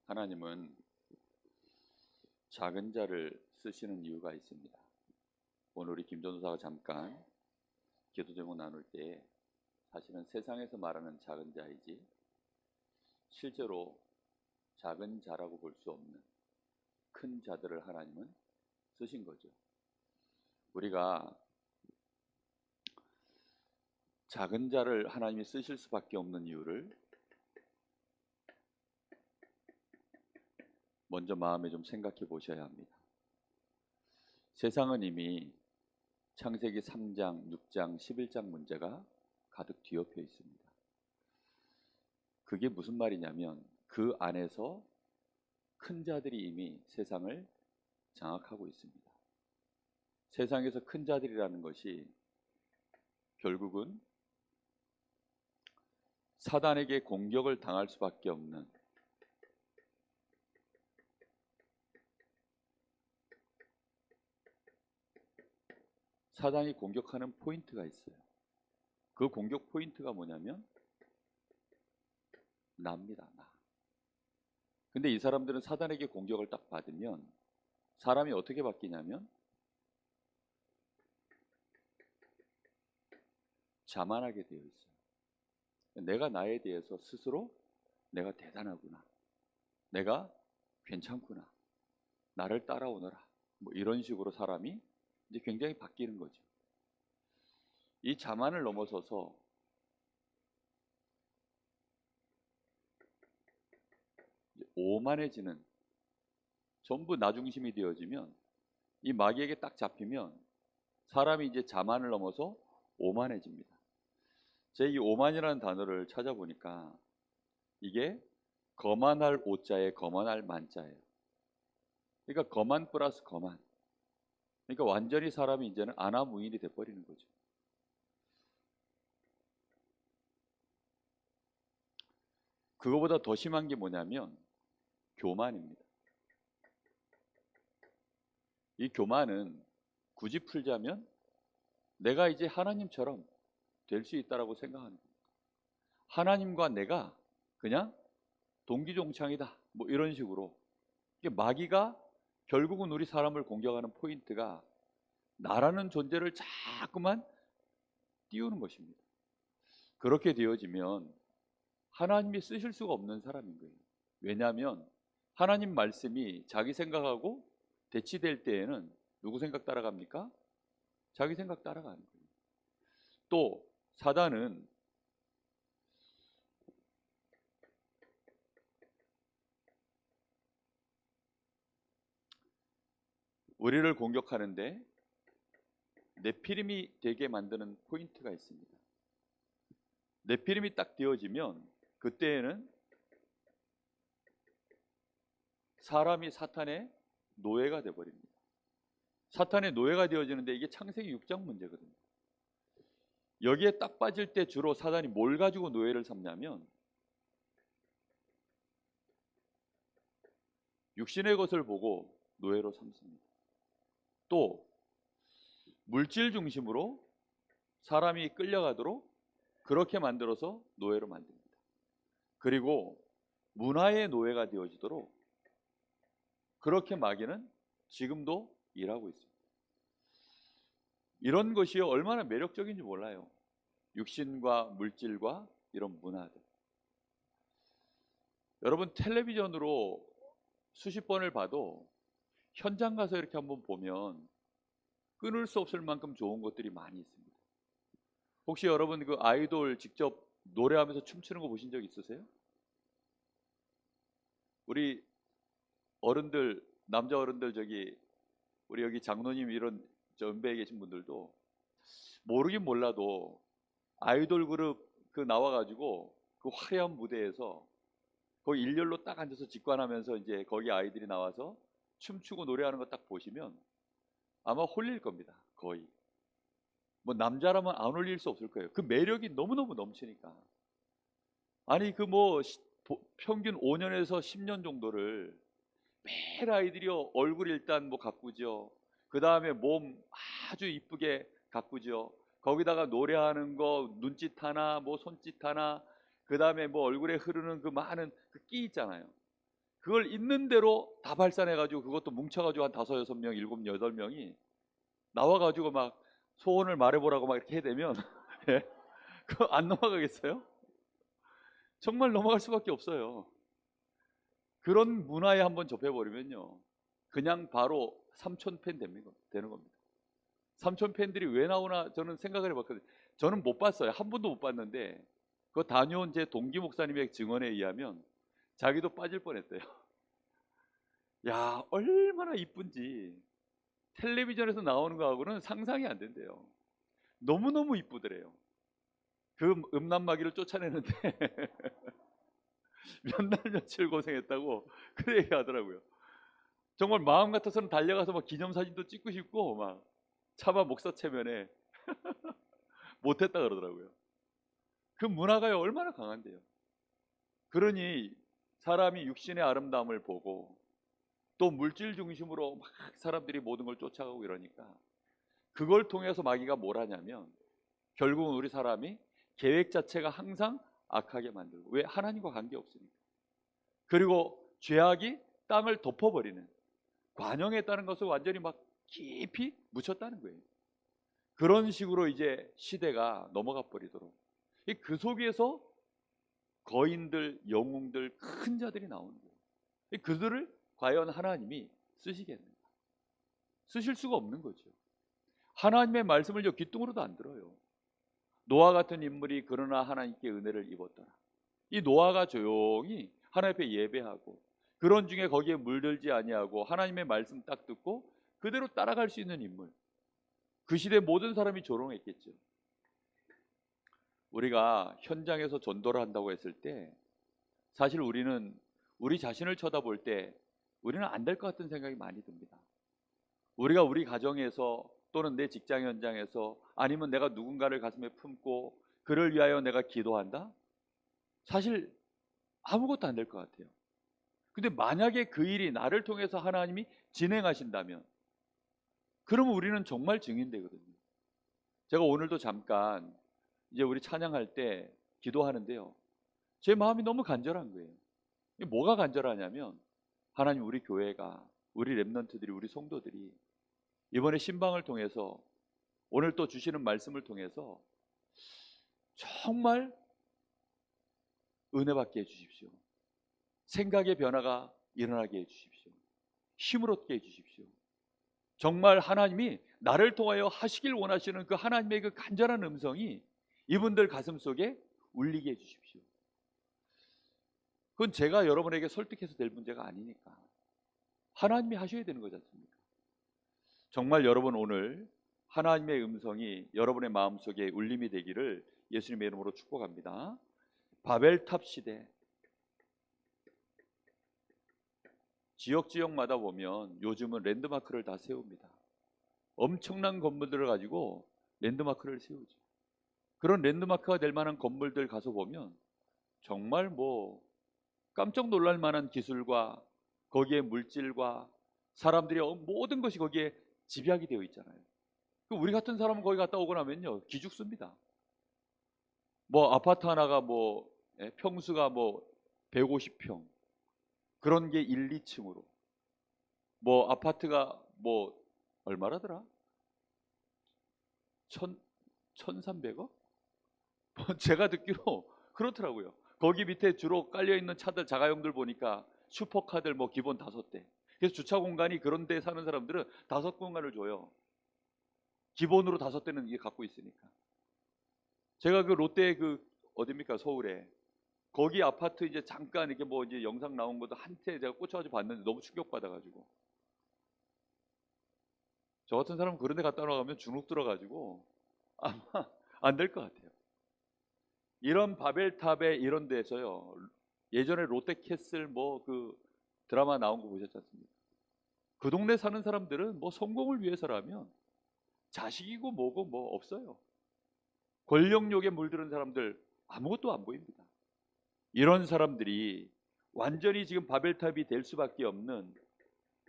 하나님은 작은 자를 쓰시는 이유가 있습니다. 오늘 우리 김전도사가 잠깐 기도 제목 나눌 때 사실은 세상에서 말하는 작은 자이지 실제로 작은 자라고 볼 수 없는 큰 자들을 하나님은 쓰신 거죠. 우리가 작은 자를 하나님이 쓰실 수밖에 없는 이유를 먼저 마음에 좀 생각해 보셔야 합니다. 세상은 이미 창세기 3장, 6장, 11장 문제가 가득 뒤엎여 있습니다. 그게 무슨 말이냐면 그 안에서 큰 자들이 이미 세상을 장악하고 있습니다. 세상에서 큰 자들이라는 것이 결국은 사단에게 공격을 당할 수밖에 없는 사단이 공격하는 포인트가 있어요. 그 공격 포인트가 뭐냐면 나입니다. 나. 근데 이 사람들은 사단에게 공격을 딱 받으면 사람이 어떻게 바뀌냐면 자만하게 되어 있어요. 내가 나에 대해서 스스로 내가 대단하구나, 내가 괜찮구나, 나를 따라오너라, 뭐 이런 식으로 사람이 이제 굉장히 바뀌는 거죠. 이 자만을 넘어서서 오만해지는, 전부 나 중심이 되어지면 이 마귀에게 딱 잡히면 사람이 이제 자만을 넘어서 오만해집니다. 제가 이 오만이라는 단어를 찾아보니까 이게 거만할 오자에 거만할 만자예요. 그러니까 거만 플러스 거만. 그러니까 완전히 사람이 이제는 아나무인이 돼버리는 거죠. 그거보다 더 심한 게 뭐냐면 교만입니다. 이 교만은 굳이 풀자면 내가 이제 하나님처럼 될 수 있다라고 생각하는 거예요. 하나님과 내가 그냥 동기종창이다, 뭐 이런 식으로. 이게 마귀가 결국은 우리 사람을 공격하는 포인트가 나라는 존재를 자꾸만 띄우는 것입니다. 그렇게 되어지면 하나님이 쓰실 수가 없는 사람인 거예요. 왜냐하면 하나님 말씀이 자기 생각하고 대치될 때에는 누구 생각 따라갑니까? 자기 생각 따라가는 거예요. 또 사단은 우리를 공격하는데 네피림이 되게 만드는 포인트가 있습니다. 네피림이 딱 되어지면 그때에는 사람이 사탄의 노예가 되어버립니다. 사탄의 노예가 되어지는데 이게 창세기 6장 문제거든요. 여기에 딱 빠질 때 주로 사단이 뭘 가지고 노예를 삼냐면 육신의 것을 보고 노예로 삼습니다. 또 물질 중심으로 사람이 끌려가도록 그렇게 만들어서 노예로 만듭니다. 그리고 문화의 노예가 되어지도록 그렇게 마귀는 지금도 일하고 있습니다. 이런 것이 얼마나 매력적인지 몰라요. 육신과 물질과 이런 문화들. 여러분 텔레비전으로 수십 번을 봐도 현장 가서 이렇게 한번 보면 끊을 수 없을 만큼 좋은 것들이 많이 있습니다. 혹시 여러분 그 아이돌 직접 노래하면서 춤추는 거 보신 적 있으세요? 우리 어른들, 남자 어른들, 저기 우리 여기 장로님 이런 저 은배에 계신 분들도 모르긴 몰라도 아이돌 그룹 그 나와가지고 그 화려한 무대에서 거기 일렬로 딱 앉아서 직관하면서 이제 거기 아이들이 나와서 춤추고 노래하는 거 딱 보시면 아마 홀릴 겁니다. 거의. 뭐 남자라면 안 홀릴 수 없을 거예요. 그 매력이 너무너무 넘치니까. 아니 그 뭐 평균 5년에서 10년 정도를 매일 아이들이 얼굴 일단 뭐 가꾸죠. 그 다음에 몸 아주 이쁘게 가꾸죠. 거기다가 노래하는 거 눈짓 하나 뭐 손짓 하나, 그 다음에 뭐 얼굴에 흐르는 그 많은 그 끼 있잖아요. 그걸 있는 대로 다 발산해가지고 그것도 뭉쳐가지고 한 5, 6명, 7, 8명이 나와가지고 막 소원을 말해보라고 막 이렇게 해대면 예? 그거 안 넘어가겠어요? 정말 넘어갈 수밖에 없어요. 그런 문화에 한번 접해버리면요, 그냥 바로 삼촌 팬 되는 겁니다. 삼촌 팬들이 왜 나오나 저는 생각을 해봤거든요. 저는 못 봤어요. 한 번도 못 봤는데 그 다녀온 제 동기 목사님의 증언에 의하면 자기도 빠질 뻔했대요. 야, 얼마나 이쁜지 텔레비전에서 나오는 거하고는 상상이 안 된대요. 너무너무 이쁘더래요. 그 음란마귀를 쫓아내는데 몇 날 며칠 고생했다고 그래 얘기하더라고요. 정말 마음 같아서는 달려가서 막 기념사진도 찍고 싶고 막 차마 목사 체면에 못했다 그러더라고요. 그 문화가 얼마나 강한데요. 그러니 사람이 육신의 아름다움을 보고 또 물질 중심으로 막 사람들이 모든 걸 쫓아가고 이러니까 그걸 통해서 마귀가 뭘 하냐면 결국은 우리 사람이 계획 자체가 항상 악하게 만들고, 왜? 하나님과 관계없으니까. 그리고 죄악이 땅을 덮어버리는, 관영했다는 것을 완전히 막 깊이 묻혔다는 거예요. 그런 식으로 이제 시대가 넘어가 버리도록, 그 속에서 거인들, 영웅들, 큰 자들이 나오는 거예요. 그들을 과연 하나님이 쓰시겠는가? 쓰실 수가 없는 거죠. 하나님의 말씀을 저 귀뚱으로도 안 들어요. 노아 같은 인물이 그러나 하나님께 은혜를 입었더라. 이 노아가 조용히 하나님 앞에 예배하고 그런 중에 거기에 물들지 아니하고 하나님의 말씀 딱 듣고 그대로 따라갈 수 있는 인물, 그 시대 모든 사람이 조롱했겠죠. 우리가 현장에서 전도를 한다고 했을 때 사실 우리는 우리 자신을 쳐다볼 때 우리는 안 될 것 같은 생각이 많이 듭니다. 우리가 우리 가정에서 또는 내 직장 현장에서 아니면 내가 누군가를 가슴에 품고 그를 위하여 내가 기도한다? 사실 아무것도 안 될 것 같아요. 근데 만약에 그 일이 나를 통해서 하나님이 진행하신다면 그러면 우리는 정말 증인되거든요. 제가 오늘도 잠깐 이제 우리 찬양할 때 기도하는데요, 제 마음이 너무 간절한 거예요. 뭐가 간절하냐면 하나님, 우리 교회가, 우리 렘넌트들이, 우리 성도들이 이번에 신방을 통해서 오늘 또 주시는 말씀을 통해서 정말 은혜 받게 해주십시오. 생각의 변화가 일어나게 해주십시오. 힘을 얻게 해주십시오. 정말 하나님이 나를 통하여 하시길 원하시는 그 하나님의 그 간절한 음성이 이분들 가슴 속에 울리게 해주십시오. 그건 제가 여러분에게 설득해서 될 문제가 아니니까 하나님이 하셔야 되는 거지 않습니까? 정말 여러분, 오늘 하나님의 음성이 여러분의 마음속에 울림이 되기를 예수님의 이름으로 축복합니다. 바벨탑 시대, 지역마다 보면 요즘은 랜드마크를 다 세웁니다. 엄청난 건물들을 가지고 랜드마크를 세우죠. 그런 랜드마크가 될 만한 건물들 가서 보면 정말 뭐 깜짝 놀랄 만한 기술과 거기에 물질과 사람들이 모든 것이 거기에 집약이 되어 있잖아요. 우리 같은 사람은 거기 갔다 오고 나면요, 기죽습니다. 뭐 아파트 하나가 뭐 평수가 뭐 150평, 그런 게 1, 2층으로, 뭐 아파트가 뭐 얼마라더라? 1,300억? 제가 듣기로 그렇더라고요. 거기 밑에 주로 깔려 있는 차들, 자가용들 보니까 슈퍼카들 뭐 기본 5대. 그래서 주차 공간이, 그런 데 사는 사람들은 5공간을 줘요. 기본으로 5대는 이게 갖고 있으니까. 제가 그 롯데 그 어딥니까, 서울에 거기 아파트 이제 잠깐 이렇게 뭐 이제 영상 나온 것도 한때 제가 꽂혀가지고 봤는데 너무 충격받아가지고, 저 같은 사람은 그런 데 갔다 나가면 주눅 들어가지고 아마 안 될 것 같아요. 이런 바벨탑에 이런 데서요, 예전에 롯데캐슬 뭐 그 드라마 나온 거 보셨지 않습니까? 그 동네 사는 사람들은 뭐 성공을 위해서라면 자식이고 뭐고 뭐 없어요. 권력욕에 물드는 사람들 아무것도 안 보입니다. 이런 사람들이 완전히 지금 바벨탑이 될 수밖에 없는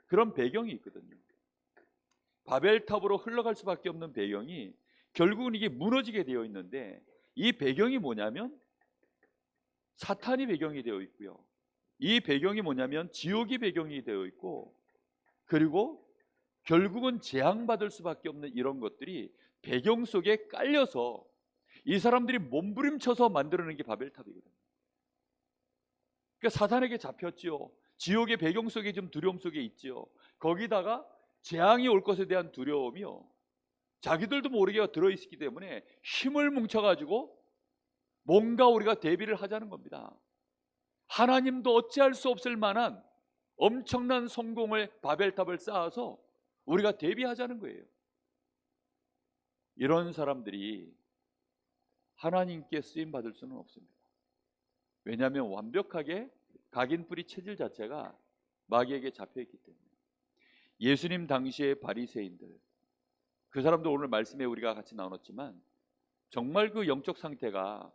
그런 배경이 있거든요. 바벨탑으로 흘러갈 수밖에 없는 배경이 결국은 이게 무너지게 되어 있는데, 이 배경이 뭐냐면 사탄이 배경이 되어 있고요, 이 배경이 뭐냐면 지옥이 배경이 되어 있고, 그리고 결국은 재앙받을 수밖에 없는 이런 것들이 배경 속에 깔려서 이 사람들이 몸부림쳐서 만들어낸 게 바벨탑이거든요. 그러니까 사탄에게 잡혔지요. 지옥의 배경 속에 좀 두려움 속에 있지요. 거기다가 재앙이 올 것에 대한 두려움이요, 자기들도 모르게 들어있기 때문에 힘을 뭉쳐가지고 뭔가 우리가 대비를 하자는 겁니다. 하나님도 어찌할 수 없을 만한 엄청난 성공을, 바벨탑을 쌓아서 우리가 대비하자는 거예요. 이런 사람들이 하나님께 쓰임 받을 수는 없습니다. 왜냐하면 완벽하게 각인뿌리 체질 자체가 마귀에게 잡혀있기 때문에. 예수님 당시의 바리새인들, 그 사람도 오늘 말씀에 우리가 같이 나눴지만 정말 그 영적 상태가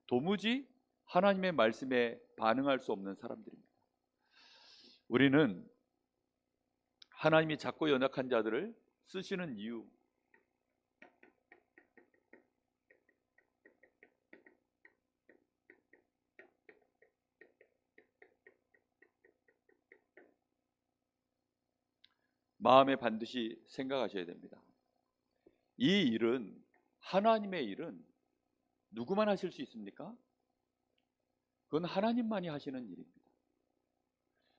도무지 하나님의 말씀에 반응할 수 없는 사람들입니다. 우리는 하나님이 작고 연약한 자들을 쓰시는 이유, 마음에 반드시 생각하셔야 됩니다. 이 일은, 하나님의 일은 누구만 하실 수 있습니까? 그건 하나님만이 하시는 일입니다.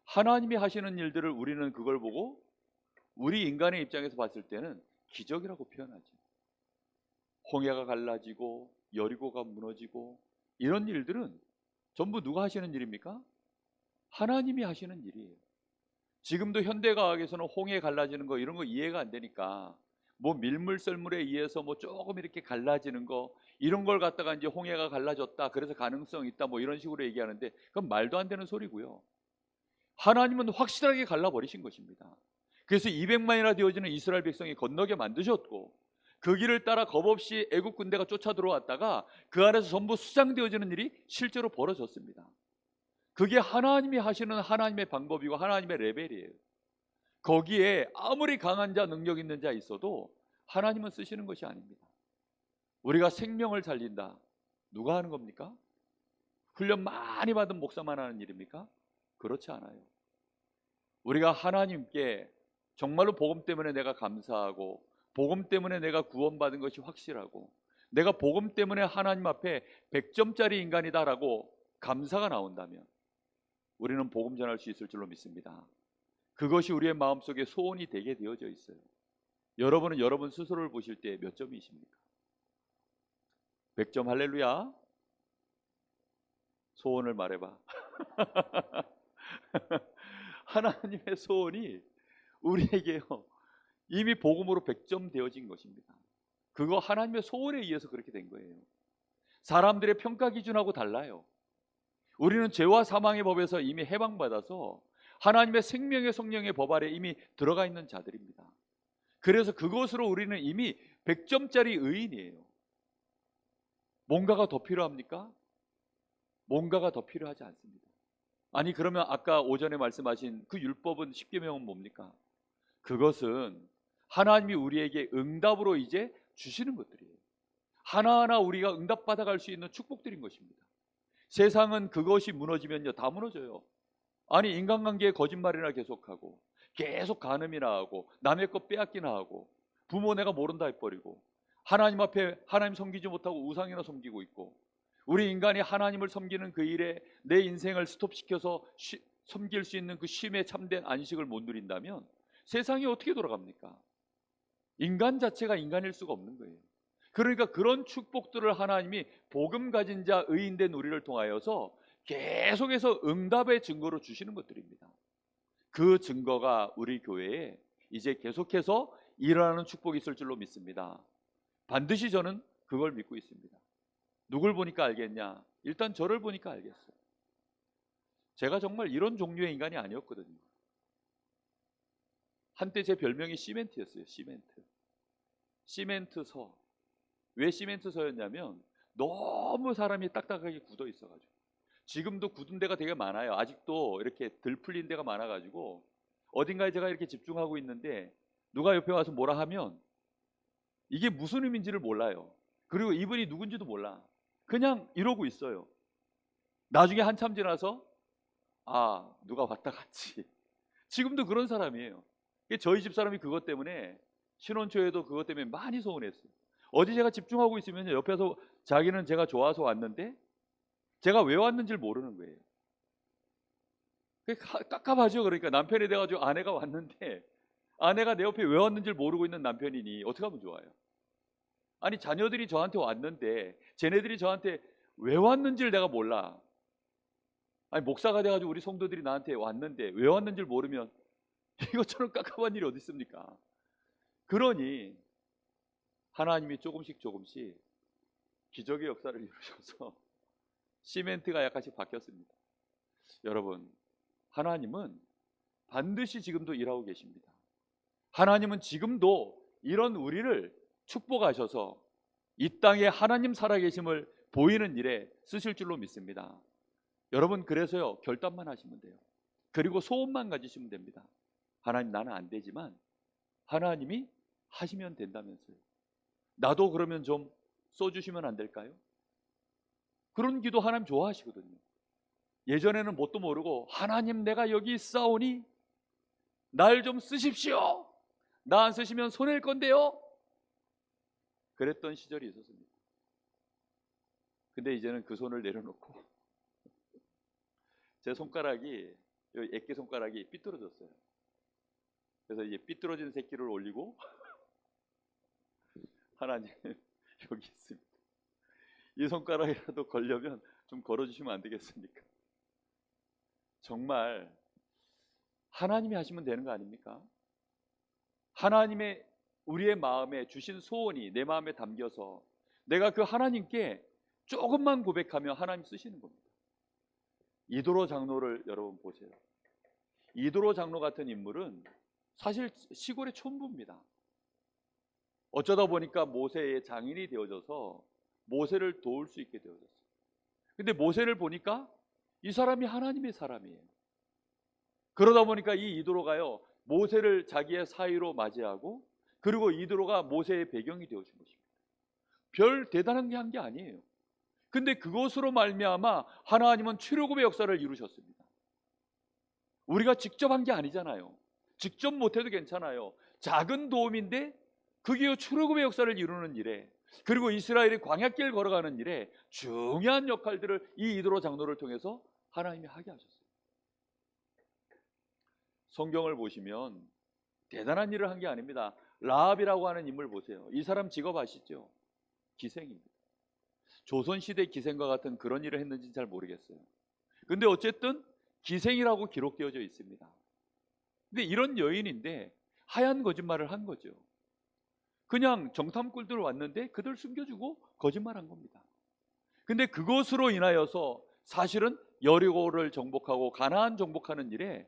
하나님이 하시는 일들을 우리는 그걸 보고 우리 인간의 입장에서 봤을 때는 기적이라고 표현하죠. 홍해가 갈라지고 여리고가 무너지고 이런 일들은 전부 누가 하시는 일입니까? 하나님이 하시는 일이에요. 지금도 현대과학에서는 홍해 갈라지는 거 이런 거 이해가 안 되니까 뭐 밀물 썰물에 의해서 뭐 조금 이렇게 갈라지는 거 이런 걸 갖다가 이제 홍해가 갈라졌다, 그래서 가능성 있다, 뭐 이런 식으로 얘기하는데 그건 말도 안 되는 소리고요. 하나님은 확실하게 갈라버리신 것입니다. 그래서 200만이나 되어지는 이스라엘 백성이 건너게 만드셨고, 그 길을 따라 겁없이 애국 군대가 쫓아 들어왔다가 그 안에서 전부 수장되어지는 일이 실제로 벌어졌습니다. 그게 하나님이 하시는 하나님의 방법이고 하나님의 레벨이에요. 거기에 아무리 강한 자, 능력 있는 자 있어도 하나님은 쓰시는 것이 아닙니다. 우리가 생명을 살린다, 누가 하는 겁니까? 훈련 많이 받은 목사만 하는 일입니까? 그렇지 않아요. 우리가 하나님께 정말로 복음 때문에 내가 감사하고, 복음 때문에 내가 구원받은 것이 확실하고, 내가 복음 때문에 하나님 앞에 100점짜리 인간이다라고 감사가 나온다면 우리는 복음 전할 수 있을 줄로 믿습니다. 그것이 우리의 마음속에 소원이 되게 되어져 있어요. 여러분은 여러분 스스로를 보실 때 몇 점이십니까? 100점 할렐루야? 소원을 말해봐. 하나님의 소원이 우리에게요, 이미 복음으로 100점 되어진 것입니다. 그거 하나님의 소원에 의해서 그렇게 된 거예요. 사람들의 평가 기준하고 달라요. 우리는 죄와 사망의 법에서 이미 해방받아서 하나님의 생명의 성령의 법 아래 이미 들어가 있는 자들입니다. 그래서 그것으로 우리는 이미 100점짜리 의인이에요. 뭔가가 더 필요합니까? 뭔가가 더 필요하지 않습니다. 아니 그러면 아까 오전에 말씀하신 그 율법은, 십계명은 뭡니까? 그것은 하나님이 우리에게 응답으로 이제 주시는 것들이에요. 하나하나 우리가 응답받아갈 수 있는 축복들인 것입니다. 세상은 그것이 무너지면요, 다 무너져요. 아니 인간관계에 거짓말이나 계속하고, 계속 간음이나 하고, 남의 것 빼앗기나 하고, 부모 내가 모른다 해버리고, 하나님 앞에 하나님 섬기지 못하고 우상이나 섬기고 있고, 우리 인간이 하나님을 섬기는 그 일에 내 인생을 스톱시켜서 섬길 수 있는 그 쉼에 참된 안식을 못 누린다면 세상이 어떻게 돌아갑니까? 인간 자체가 인간일 수가 없는 거예요. 그러니까 그런 축복들을 하나님이 복음 가진 자, 의인된 우리를 통하여서 계속해서 응답의 증거로 주시는 것들입니다. 그 증거가 우리 교회에 이제 계속해서 일어나는 축복이 있을 줄로 믿습니다. 반드시 저는 그걸 믿고 있습니다. 누굴 보니까 알겠냐? 일단 저를 보니까 알겠어요. 제가 정말 이런 종류의 인간이 아니었거든요. 한때 제 별명이 시멘트였어요. 시멘트서. 왜 시멘트서였냐면 너무 사람이 딱딱하게 굳어 있어가지고. 지금도 굳은 데가 되게 많아요. 아직도 이렇게 덜 풀린 데가 많아가지고 어딘가에 제가 이렇게 집중하고 있는데 누가 옆에 와서 뭐라 하면 이게 무슨 의미인지를 몰라요. 그리고 이분이 누군지도 몰라. 그냥 이러고 있어요. 나중에 한참 지나서 아, 누가 왔다 갔지. 지금도 그런 사람이에요. 저희 집 사람이 그것 때문에 신혼 초에도 그것 때문에 많이 서운했어요. 어디 제가 집중하고 있으면 옆에서 자기는 제가 좋아서 왔는데 제가 왜 왔는지를 모르는 거예요. 깝깝하죠. 그러니까 남편이 돼가지고 아내가 왔는데 아내가 내 옆에 왜 왔는지를 모르고 있는 남편이니 어떻게 하면 좋아요? 아니 자녀들이 저한테 왔는데 쟤네들이 저한테 왜 왔는지를 내가 몰라. 아니 목사가 돼가지고 우리 성도들이 나한테 왔는데 왜 왔는지를 모르면 이것처럼 깝깝한 일이 어디 있습니까? 그러니 하나님이 조금씩 조금씩 기적의 역사를 이루셔서 시멘트가 약간씩 바뀌었습니다. 여러분, 하나님은 반드시 지금도 일하고 계십니다. 하나님은 지금도 이런 우리를 축복하셔서 이 땅에 하나님 살아계심을 보이는 일에 쓰실 줄로 믿습니다. 여러분, 그래서요, 결단만 하시면 돼요. 그리고 소원만 가지시면 됩니다. 하나님, 나는 안 되지만 하나님이 하시면 된다면서요. 나도 그러면 좀 써주시면 안 될까요? 그런 기도 하나님 좋아하시거든요. 예전에는 뭣도 모르고 하나님 내가 여기 있사오니 날 좀 쓰십시오. 나 안 쓰시면 손해일 건데요. 그랬던 시절이 있었습니다. 근데 이제는 그 손을 내려놓고 제 손가락이, 여기 애기 손가락이 삐뚤어졌어요. 그래서 이제 삐뚤어진 새끼를 올리고 하나님 여기 있습니다. 이 손가락이라도 걸려면 좀 걸어주시면 안 되겠습니까? 정말 하나님이 하시면 되는 거 아닙니까? 하나님의 우리의 마음에 주신 소원이 내 마음에 담겨서 내가 그 하나님께 조금만 고백하면 하나님 쓰시는 겁니다. 이도로 장로를 여러분 보세요. 이도로 장로 같은 인물은 사실 시골의 촌부입니다. 어쩌다 보니까 모세의 장인이 되어져서 모세를 도울 수 있게 되어졌어요. 근데 모세를 보니까 이 사람이 하나님의 사람이에요. 그러다 보니까 이 이도로가요, 모세를 자기의 사위로 맞이하고, 그리고 이도로가 모세의 배경이 되어준 것입니다. 별 대단한 게 한 게 아니에요. 근데 그것으로 말미암아 하나님은 출애굽의 역사를 이루셨습니다. 우리가 직접 한 게 아니잖아요. 직접 못해도 괜찮아요. 작은 도움인데 그게 출애굽의 역사를 이루는 일에, 그리고 이스라엘이 광야길 걸어가는 일에 중요한 역할들을 이 이도로 장로를 통해서 하나님이 하게 하셨어요. 성경을 보시면 대단한 일을 한 게 아닙니다. 라합이라고 하는 인물 보세요. 이 사람 직업 아시죠? 기생입니다. 조선시대 기생과 같은 그런 일을 했는지는 잘 모르겠어요. 근데 어쨌든 기생이라고 기록되어져 있습니다. 근데 이런 여인인데 하얀 거짓말을 한 거죠. 그냥 정탐꾼들 왔는데 그들 숨겨주고 거짓말한 겁니다. 근데 그것으로 인하여서 사실은 여리고를 정복하고 가나안 정복하는 일에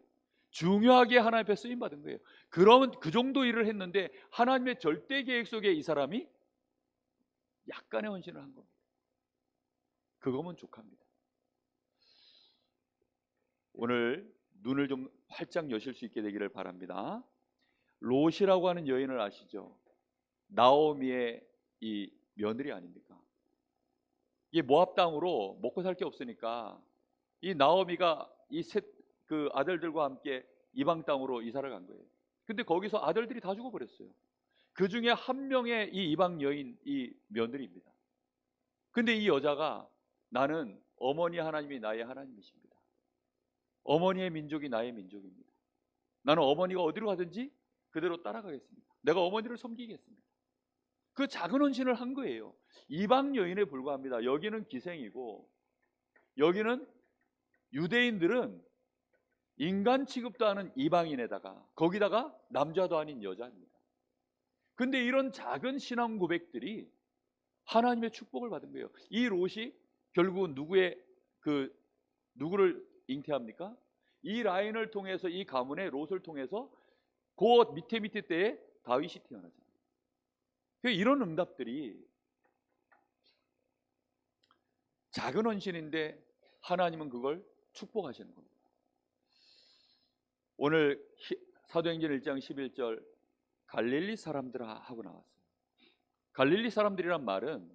중요하게 하나님 앞에 쓰임 받은 거예요. 그러면 그 정도 일을 했는데 하나님의 절대 계획 속에 이 사람이 약간의 헌신을 한 겁니다. 그거면 족합니다. 오늘 눈을 좀 활짝 여실 수 있게 되기를 바랍니다. 롯이라고 하는 여인을 아시죠? 나오미의 이 며느리 아닙니까? 이 모압 땅으로 먹고 살 게 없으니까 이 나오미가 이 그 아들들과 함께 이방 땅으로 이사를 간 거예요. 근데 거기서 아들들이 다 죽어버렸어요. 그 중에 한 명의 이 이방 여인, 이 며느리입니다. 근데 이 여자가 나는 어머니 하나님이 나의 하나님이십니다. 어머니의 민족이 나의 민족입니다. 나는 어머니가 어디로 가든지 그대로 따라가겠습니다. 내가 어머니를 섬기겠습니다. 그 작은 헌신을 한 거예요. 이방 여인에 불과합니다. 여기는 기생이고 여기는 유대인들은 인간 취급도 하는 이방인에다가 거기다가 남자도 아닌 여자입니다. 근데 이런 작은 신앙 고백들이 하나님의 축복을 받은 거예요. 이 롯이 결국은 누구를 잉태합니까? 이 라인을 통해서, 이 가문의 롯을 통해서 그 밑에 때에 다윗이 태어나잖아요. 이런 응답들이 작은 헌신인데 하나님은 그걸 축복하시는 겁니다. 오늘 사도행전 1장 11절 갈릴리 사람들아 하고 나왔어요. 갈릴리 사람들이란 말은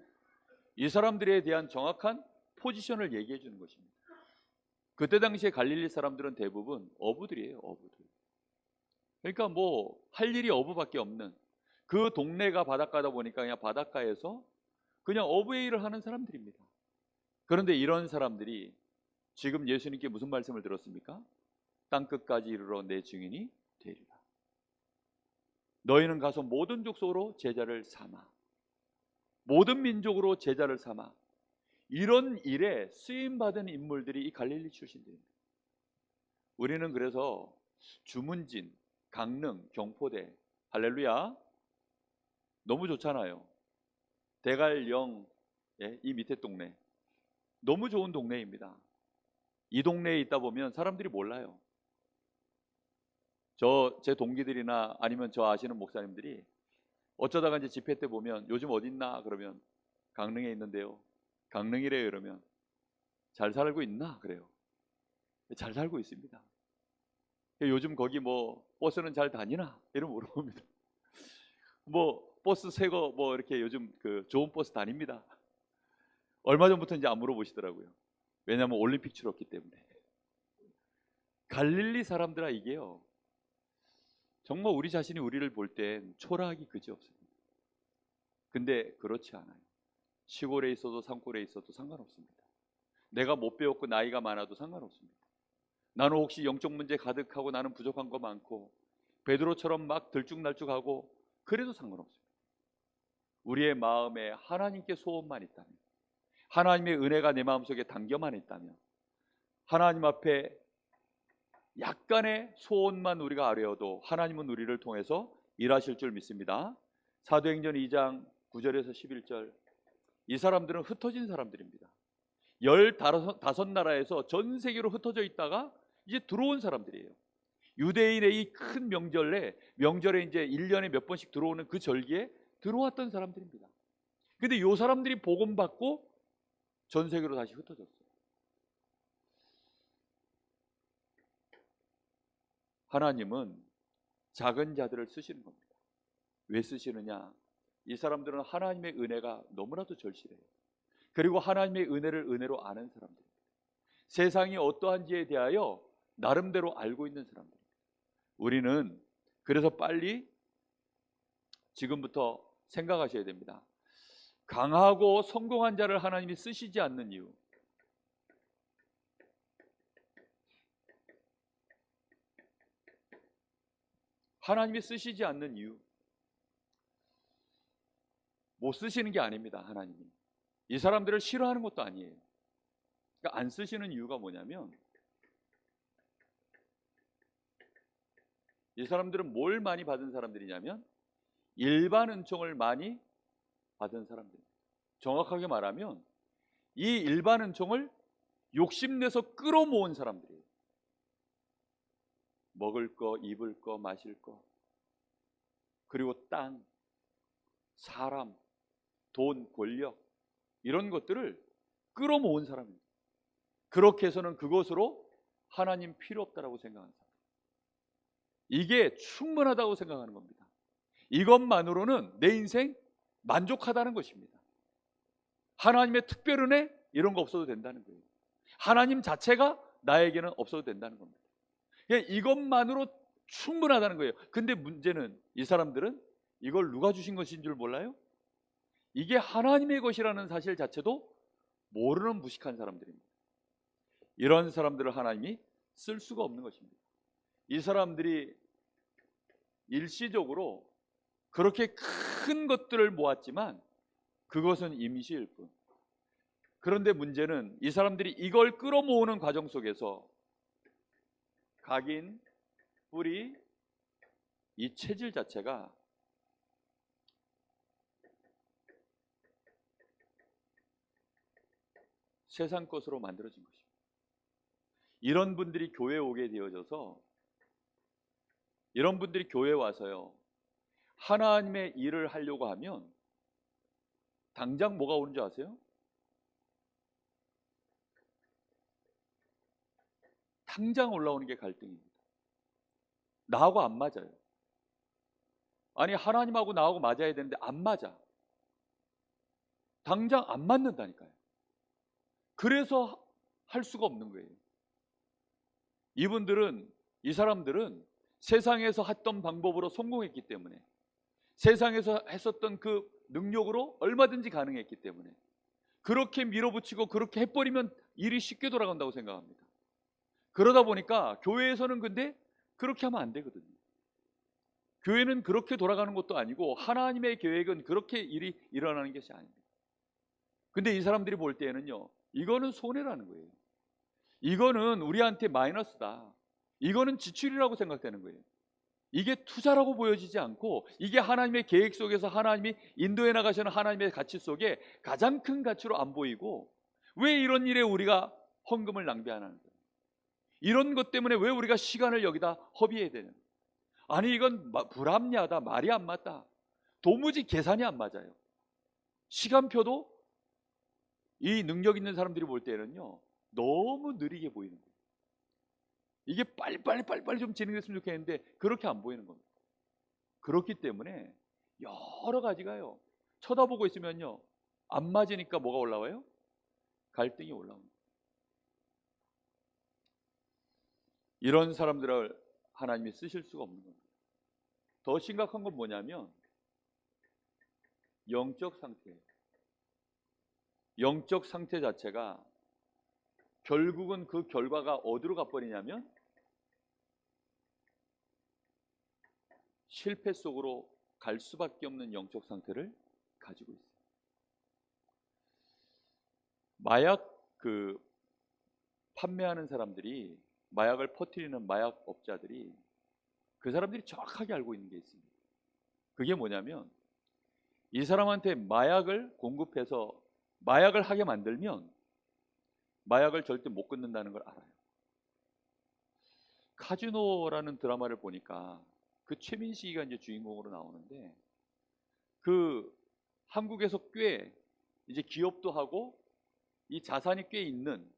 이 사람들에 대한 정확한 포지션을 얘기해 주는 것입니다. 그때 당시에 갈릴리 사람들은 대부분 어부들이에요. 어부들. 그러니까 뭐 할 일이 어부밖에 없는, 그 동네가 바닷가다 보니까 그냥 바닷가에서 그냥 어부의 일을 하는 사람들입니다. 그런데 이런 사람들이 지금 예수님께 무슨 말씀을 들었습니까? 땅끝까지 이르러 내 증인이 되리라. 너희는 가서 모든 족속으로 제자를 삼아, 모든 민족으로 제자를 삼아. 이런 일에 쓰임받은 인물들이 이 갈릴리 출신들입니다. 우리는 그래서 주문진, 강릉, 경포대, 할렐루야, 너무 좋잖아요. 대갈영, 이 밑에 동네 너무 좋은 동네입니다. 이 동네에 있다 보면 사람들이 몰라요. 제 동기들이나 아니면 저 아시는 목사님들이 어쩌다가 이제 집회 때 보면 요즘 어디 있나 그러면 강릉에 있는데요. 강릉이래요. 이러면 잘 살고 있나 그래요. 잘 살고 있습니다. 요즘 거기 뭐 버스는 잘 다니나 이런 물어봅니다. 뭐 버스 새 거 뭐 이렇게 요즘 그 좋은 버스 다닙니다. 얼마 전부터 이제 안 물어보시더라고요. 왜냐하면 올림픽 치렀기 때문에. 갈릴리 사람들아, 이게요, 정말 우리 자신이 우리를 볼 땐 초라하기 그지없습니다. 근데 그렇지 않아요. 시골에 있어도 산골에 있어도 상관없습니다. 내가 못 배웠고 나이가 많아도 상관없습니다. 나는 혹시 영적 문제 가득하고 나는 부족한 거 많고 베드로처럼 막 들쭉날쭉하고 그래도 상관없습니다. 우리의 마음에 하나님께 소원만 있다면, 하나님의 은혜가 내 마음속에 담겨만 있다면, 하나님 앞에 약간의 소원만 우리가 아뢰어도 하나님은 우리를 통해서 일하실 줄 믿습니다. 사도행전 2장 9절에서 11절, 이 사람들은 흩어진 사람들입니다. 15나라에서 전 세계로 흩어져 있다가 이제 들어온 사람들이에요. 유대인의 이 큰 명절에 이제 1년에 몇 번씩 들어오는 그 절기에 들어왔던 사람들입니다. 근데 이 사람들이 복음 받고 전 세계로 다시 흩어졌어요. 하나님은 작은 자들을 쓰시는 겁니다. 왜 쓰시느냐? 이 사람들은 하나님의 은혜가 너무나도 절실해요. 그리고 하나님의 은혜를 은혜로 아는 사람들입니다. 세상이 어떠한지에 대하여 나름대로 알고 있는 사람들입니다. 우리는 그래서 빨리 지금부터 생각하셔야 됩니다. 강하고 성공한 자를 하나님이 쓰시지 않는 이유, 하나님이 쓰시지 않는 이유, 못 쓰시는 게 아닙니다. 하나님이 이 사람들을 싫어하는 것도 아니에요. 그러니까 안 쓰시는 이유가 뭐냐면, 이 사람들은 뭘 많이 받은 사람들이냐면 일반 은총을 많이 받은 사람들입니다. 정확하게 말하면 이 일반 은총을 욕심내서 끌어모은 사람들이에요. 먹을 거, 입을 거, 마실 거, 그리고 땅, 사람, 돈, 권력, 이런 것들을 끌어모은 사람입니다. 그렇게 해서는 그것으로 하나님 필요 없다라고 생각하는 사람, 이게 충분하다고 생각하는 겁니다. 이것만으로는 내 인생 만족하다는 것입니다. 하나님의 특별 은혜 이런 거 없어도 된다는 거예요. 하나님 자체가 나에게는 없어도 된다는 겁니다. 이것만으로 충분하다는 거예요. 근데 문제는 이 사람들은 이걸 누가 주신 것인 줄 몰라요? 이게 하나님의 것이라는 사실 자체도 모르는 무식한 사람들입니다. 이런 사람들을 하나님이 쓸 수가 없는 것입니다. 이 사람들이 일시적으로 그렇게 큰 것들을 모았지만 그것은 임시일 뿐. 그런데 문제는 이 사람들이 이걸 끌어모으는 과정 속에서 각인, 뿌리, 이 체질 자체가 세상 것으로 만들어진 것입니다. 이런 분들이 교회에 오게 되어져서, 이런 분들이 교회에 와서요, 하나님의 일을 하려고 하면 당장 뭐가 오는 줄 아세요? 당장 올라오는 게 갈등입니다. 나하고 안 맞아요. 아니, 하나님하고 나하고 맞아야 되는데 안 맞아. 당장 안 맞는다니까요. 그래서 할 수가 없는 거예요. 이 사람들은 세상에서 했던 방법으로 성공했기 때문에, 세상에서 했었던 그 능력으로 얼마든지 가능했기 때문에 그렇게 밀어붙이고 그렇게 해버리면 일이 쉽게 돌아간다고 생각합니다. 그러다 보니까 교회에서는 근데 그렇게 하면 안 되거든요. 교회는 그렇게 돌아가는 것도 아니고 하나님의 계획은 그렇게 일이 일어나는 것이 아닙니다. 근데 이 사람들이 볼 때에는요, 이거는 손해라는 거예요. 이거는 우리한테 마이너스다. 이거는 지출이라고 생각되는 거예요. 이게 투자라고 보여지지 않고, 이게 하나님의 계획 속에서 하나님이 인도해 나가시는 하나님의 가치 속에 가장 큰 가치로 안 보이고, 왜 이런 일에 우리가 헌금을 낭비하는 거예요? 이런 것 때문에 왜 우리가 시간을 여기다 허비해야 되는 거예요? 아니, 이건 불합리하다, 말이 안 맞다, 도무지 계산이 안 맞아요. 시간표도 이 능력 있는 사람들이 볼 때는요, 너무 느리게 보이는 거예요. 이게 빨리빨리 좀 진행됐으면 좋겠는데 그렇게 안 보이는 겁니다. 그렇기 때문에 여러 가지가요, 쳐다보고 있으면요, 안 맞으니까 뭐가 올라와요? 갈등이 올라옵니다. 이런 사람들을 하나님이 쓰실 수가 없는 겁니다. 더 심각한 건 뭐냐면 영적 상태예요. 영적 상태 자체가 결국은 그 결과가 어디로 가버리냐면 실패 속으로 갈 수밖에 없는 영적 상태를 가지고 있어요. 마약 판매하는 사람들이, 마약을 퍼뜨리는 마약업자들이, 그 사람들이 정확하게 알고 있는 게 있습니다. 그게 뭐냐면 이 사람한테 마약을 공급해서 마약을 하게 만들면 마약을 절대 못 끊는다는 걸 알아요. 카지노라는 드라마를 보니까 그 최민식이가 이제 주인공으로 나오는데, 그 한국에서 꽤 이제 기업도 하고 이 자산이 꽤 있는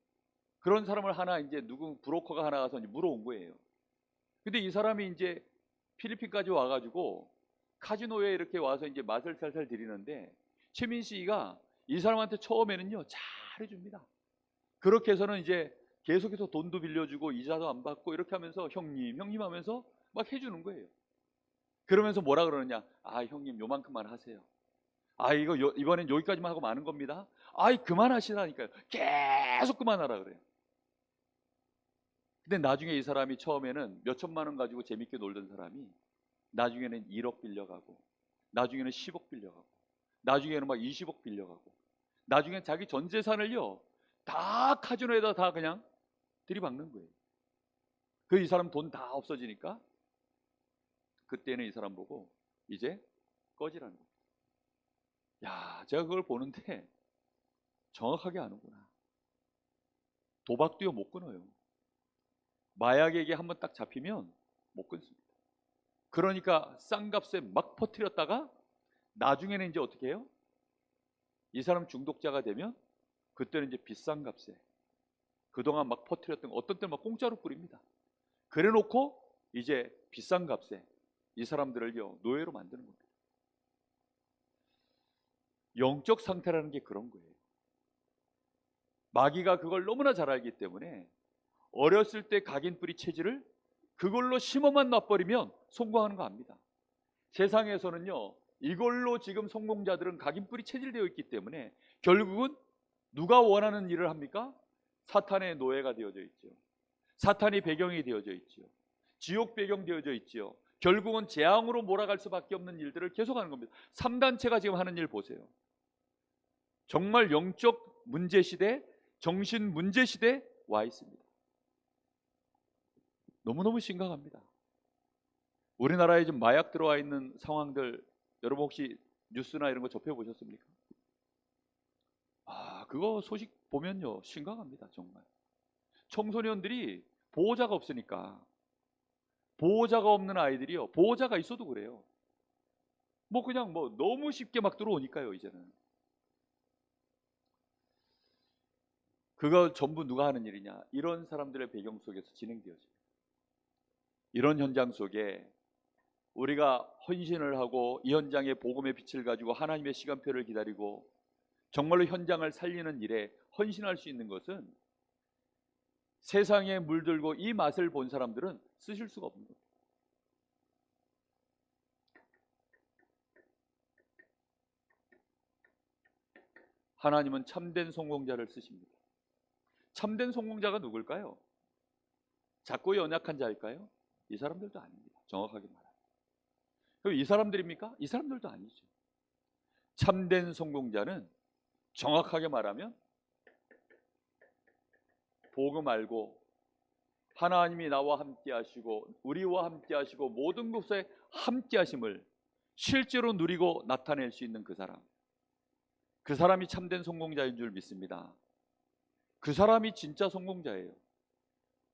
그런 사람을 하나, 이제 누구 브로커가 하나 가서 이제 물어온 거예요. 근데 이 사람이 이제 필리핀까지 와가지고 카지노에 이렇게 와서 이제 맛을 살살 들이는데, 최민식이가 이 사람한테 처음에는요 잘해줍니다. 그렇게 해서는 이제 계속해서 돈도 빌려주고 이자도 안 받고 이렇게 하면서 형님 하면서 막 해주는 거예요. 그러면서 뭐라 그러느냐, 아 형님 요만큼만 하세요. 아 이거 이번엔 여기까지만 하고 마는 겁니다. 아이 그만하시라니까요. 계속 그만하라 그래요. 근데 나중에 이 사람이 처음에는 몇 천만 원 가지고 재밌게 놀던 사람이 나중에는 1억 빌려가고, 나중에는 10억 빌려가고, 나중에는 막 20억 빌려가고, 나중엔 자기 전 재산을요 다 카지노에다 다 그냥 들이박는 거예요. 그 이 사람 돈 다 없어지니까 그때는 이 사람 보고 이제 꺼지라는 거예요. 야, 제가 그걸 보는데 정확하게 아는구나. 도박도요 못 끊어요. 마약에게 한번 딱 잡히면 못 끊습니다. 그러니까 싼 값에 막 퍼뜨렸다가 나중에는 이제 어떻게 해요? 이 사람 중독자가 되면 그때는 이제 비싼 값에 그동안 막 퍼뜨렸던 거 어떤 때는 막 공짜로 뿌립니다. 그래 놓고 이제 비싼 값에 이 사람들을요 노예로 만드는 겁니다. 영적 상태라는 게 그런 거예요. 마귀가 그걸 너무나 잘 알기 때문에 어렸을 때 각인뿌리 체질을 그걸로 심어만 놔버리면 성공하는 거 압니다. 세상에서는요 이걸로 지금 성공자들은 각인뿌리 체질되어 있기 때문에 결국은 누가 원하는 일을 합니까? 사탄의 노예가 되어져 있죠. 사탄이 배경이 되어져 있죠. 지옥 배경 되어져 있죠. 결국은 재앙으로 몰아갈 수밖에 없는 일들을 계속하는 겁니다. 3단체가 지금 하는 일 보세요. 정말 영적 문제 시대, 정신 문제 시대에 와 있습니다. 너무너무 심각합니다. 우리나라에 좀 마약 들어와 있는 상황들 여러분 혹시 뉴스나 이런 거 접해보셨습니까? 아, 그거 소식 보면요 심각합니다. 정말 청소년들이 보호자가 없으니까, 보호자가 없는 아이들이요, 보호자가 있어도 그래요. 뭐 그냥 뭐 너무 쉽게 막 들어오니까요. 이제는 그거 전부 누가 하는 일이냐, 이런 사람들의 배경 속에서 진행되어집니다. 이런 현장 속에 우리가 헌신을 하고 이 현장의 복음의 빛을 가지고 하나님의 시간표를 기다리고 정말로 현장을 살리는 일에 헌신할 수 있는 것은 세상에 물들고 이 맛을 본 사람들은 쓰실 수가 없는 거예요. 하나님은 참된 성공자를 쓰십니다. 참된 성공자가 누굴까요? 작고 연약한 자일까요? 이 사람들도 아닙니다. 정확하게 말하면. 그럼 이 사람들입니까? 이 사람들도 아니죠. 참된 성공자는 정확하게 말하면 복음 알고 하나님이 나와 함께 하시고 우리와 함께 하시고 모든 곳에 함께 하심을 실제로 누리고 나타낼 수 있는 그 사람. 그 사람이 참된 성공자인 줄 믿습니다. 그 사람이 진짜 성공자예요.